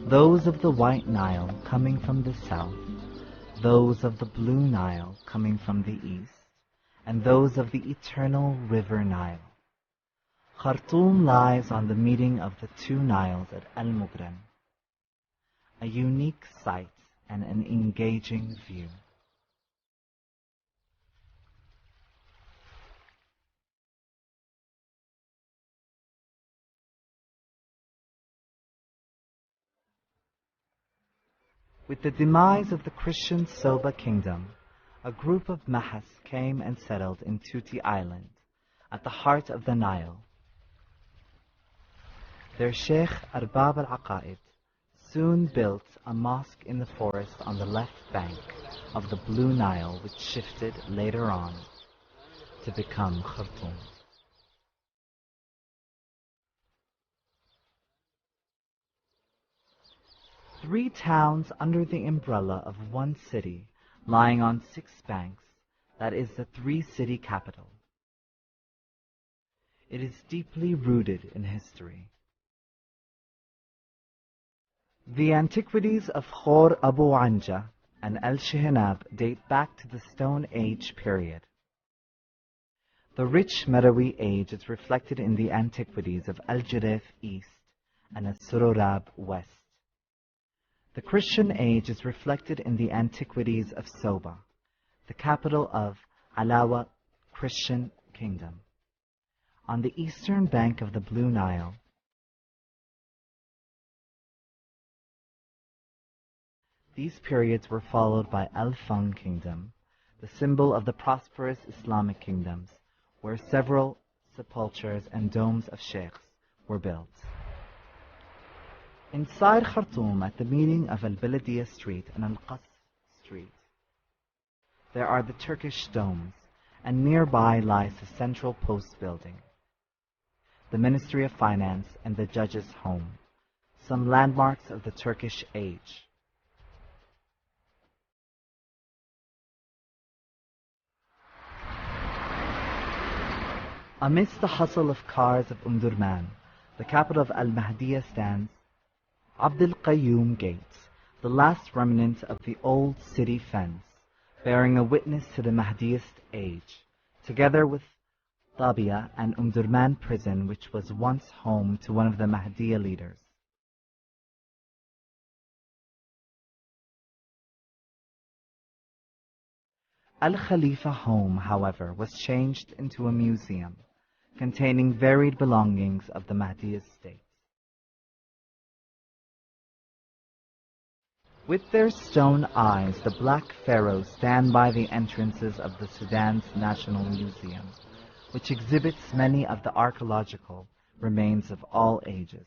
Those of the White Nile coming from the south, those of the Blue Nile coming from the east, and those of the eternal river Nile. Khartoum lies on the meeting of the two Niles at Al-Mughran, a unique sight and an engaging view. With the demise of the Christian Soba kingdom, a group of Mahas came and settled in Tuti Island, at the heart of the Nile. Their Sheikh Arbab al-Aqaid soon built a mosque in the forest on the left bank of the Blue Nile, which shifted later on to become Khartoum. Three towns under the umbrella of one city, lying on 6 banks, that is the 3-city capital. It is deeply rooted in history. The antiquities of Khor Abu Anja and El Shihnab date back to the Stone Age period. The rich Merowi age is reflected in the antiquities of Al Jirif East and Al Sururab West. The Christian age is reflected in the antiquities of Soba, the capital of Alawa Christian kingdom, on the eastern bank of the Blue Nile. These periods were followed by Al-Fung kingdom, the symbol of the prosperous Islamic kingdoms, where several sepulchres and domes of sheikhs were built. Inside Khartoum, at the meeting of Al-Baladiyya Street and Al-Qasr Street, there are the Turkish domes, and nearby lies the central post building, the Ministry of Finance and the Judge's Home, some landmarks of the Turkish age. Amidst the hustle of cars of Durman, the capital of Al-Mahdiyya, stands Abd al-Qayyum Gate, the last remnant of the old city fence, bearing a witness to the Mahdiist age, together with Tabia and Durman prison, which was once home to one of the Mahdiyya leaders. Al-Khalifa home, however, was changed into a museum, containing varied belongings of the Mahdiyist state. With their stone eyes, the black pharaohs stand by the entrances of the Sudan's National Museum, which exhibits many of the archaeological remains of all ages.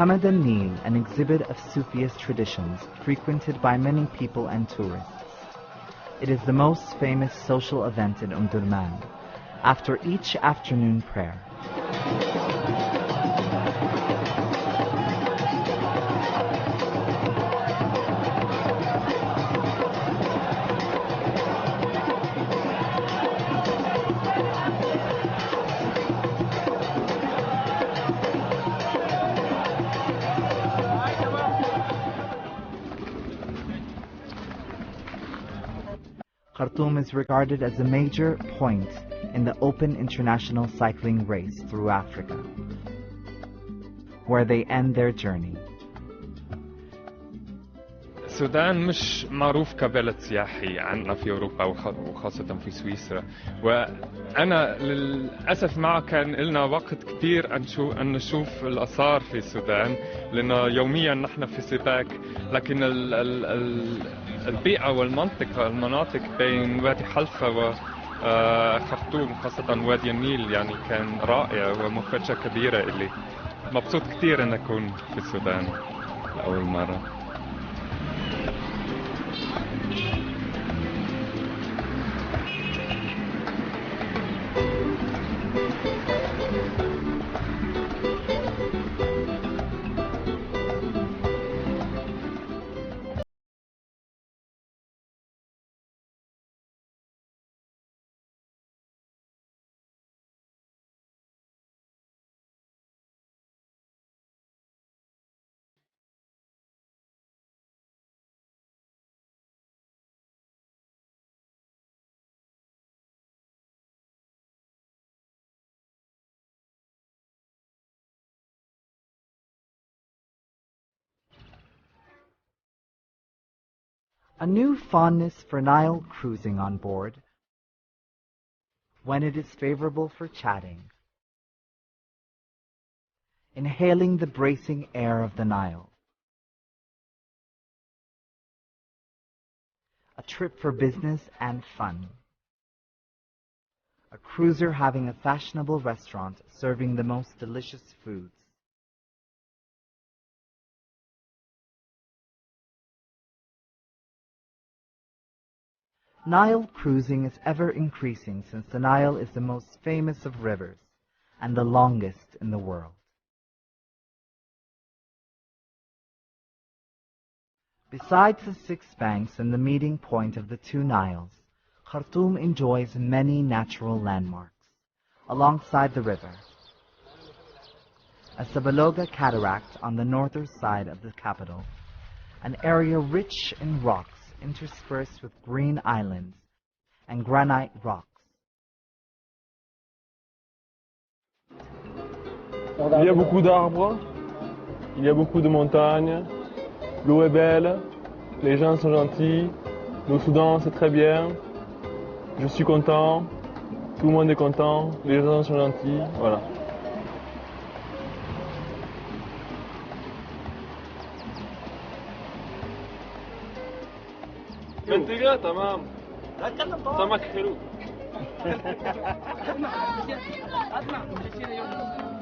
Hamad al-Nil, an exhibit of Sufist traditions frequented by many people and tourists. It is the most famous social event in Durman, after each afternoon prayer. Khartoum is regarded as a major point in the open international cycling race through Africa, where they end their journey. السودان مش معروف كبلد سياحي عندنا في أوروبا وخاصة في سويسرا، وأنا للأسف ما كان لنا وقت كبير أن نشوف الآثار في السودان، لأن يوميا نحن في سباق، لكن البيئة والمناطق بين وادي حلفة خرطوم خاصة وادي النيل يعني كان رائع ومفاجأة كبيرة إلي. مبسوط كتير أن أكون في السودان لأول مرة. A new fondness for Nile cruising on board when it is favorable for chatting, inhaling the bracing air of the Nile, a trip for business and fun, a cruiser having a fashionable restaurant serving the most delicious foods, Nile cruising is ever increasing since the Nile is the most famous of rivers and the longest in the world. Besides the 6 banks and the meeting point of the 2 Niles, Khartoum enjoys many natural landmarks alongside the river. A Sabaloga cataract on the northern side of the capital, an area rich in rocks interspersed with green islands and granite rocks. Il y a beaucoup d'arbres, il y a beaucoup de montagnes, l'eau est belle, les gens sont gentils, le Soudan c'est très bien, je suis content, tout le monde est content, les gens sont gentils, voilà. منطقة تمام سمك حلو.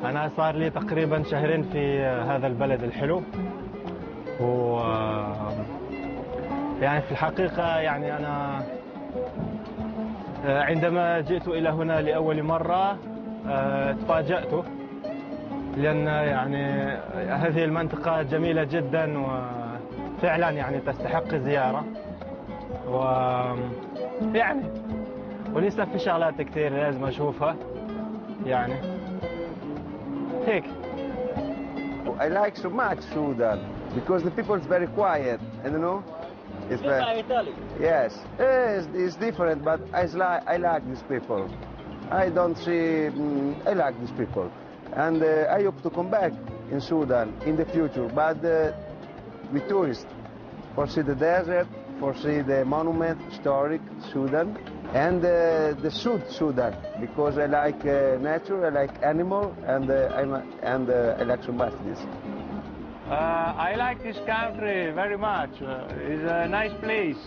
أنا صار لي تقريبا شهرين في هذا البلد الحلو، و يعني في الحقيقة يعني أنا عندما جئت إلى هنا لأول مرة تفاجأت، لأن يعني هذه المنطقة جميلة جدا وفعلا يعني تستحق الزيارة، ويعني ولسه في شغلات كثير لازم أشوفها يعني هيك. I like so much Sudan because the people is very quiet, and you know, it's very yes, it's different, but I like these people. I don't see, I like these people, and I hope to come back in Sudan in the future, but with tourists, for see the desert, for see the monument, historic Sudan, and the Sudan, because I like nature, I like animal, and I like so much this. I like this country very much. It's a nice place.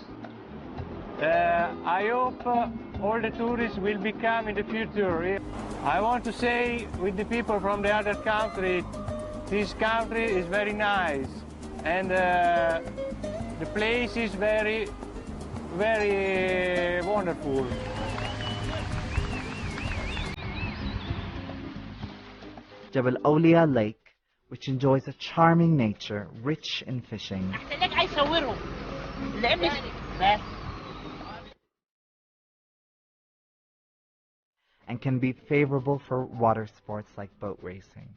I hope all the tourists will become in the future. I want to say with the people from the other country, this country is very nice, and the place is very, very wonderful. Jebel Aulia Lake, which enjoys a charming nature rich in fishing, and can be favorable for water sports like boat racing.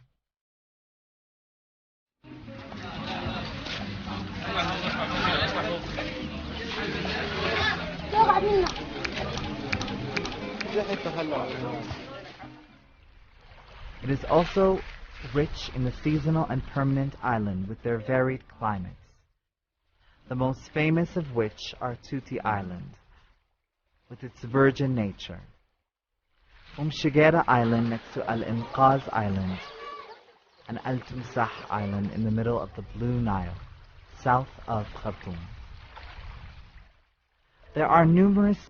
It is also rich in the seasonal and permanent island with their varied climates, the most famous of which are Tuti Island, with its virgin nature, Shigera Island next to Al-Inqaz Island, and Al-Tumsah Island in the middle of the Blue Nile, south of Khartoum. There are numerous